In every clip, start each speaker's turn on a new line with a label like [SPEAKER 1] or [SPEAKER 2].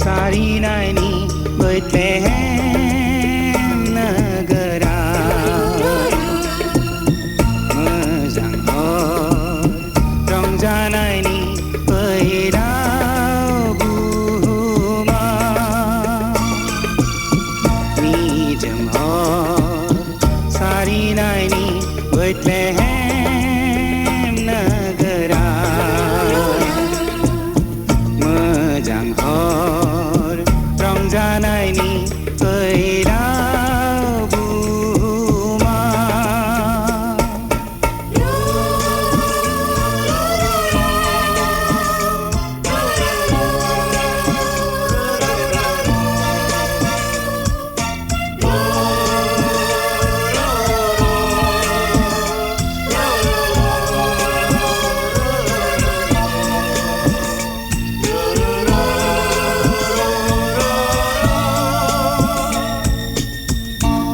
[SPEAKER 1] सारिनायनि Bethlehem नोगोरा मोजां हर रंजानायनि फैलाव बुहुमा निजोम हर सारिनायनि बेथलेहेम नोगोरा मोजां हर रंजानायनि फैलाव बुहुमा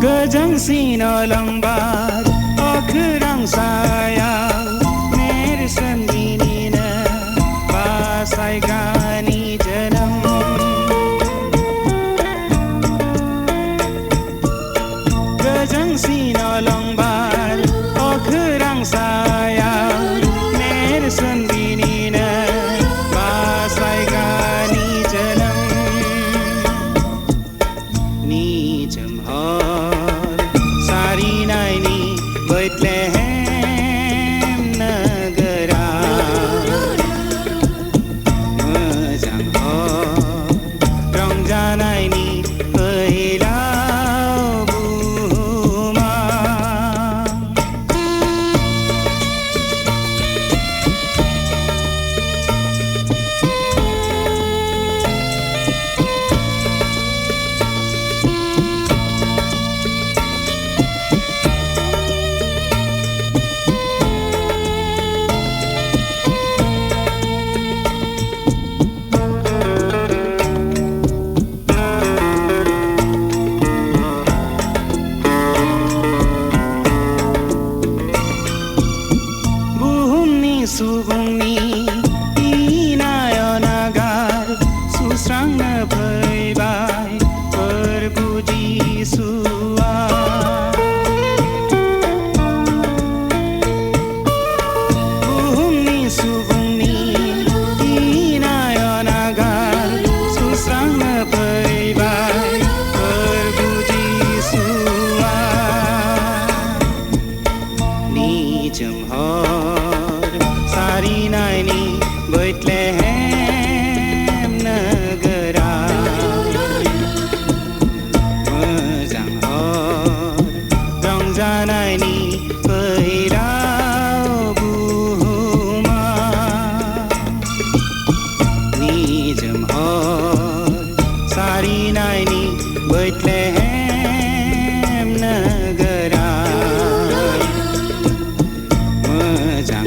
[SPEAKER 1] गोजोंसिन अलंबार अखोरां सायाव नेरसोन दिनिनो बासायग्रानि जोनोम गोजोंसिन अलंबार अखोरां सायाव नेरसोन दिनिनो बासायग्रानि जोनोम निजोम हर सारिनायनि बेथलेहेम नोगोरा मोजां हर रंजानायनि फैलाव बुहुमा सुबुंनि इनायनागार सुस्रांनो फैबाय फोरबु जिसुआ बुहुमनि सुबुंनि इनायनागार सुस्रांनो फैबाय फोरबु जिसुआ निजोम हर सारिनायनि बेथलेहेम नोगोरा मोजां हर रंजानायनि फैलाव बुहुमा निजोम हर सारिनायनि बेथलेहेम नोगोरा मोजां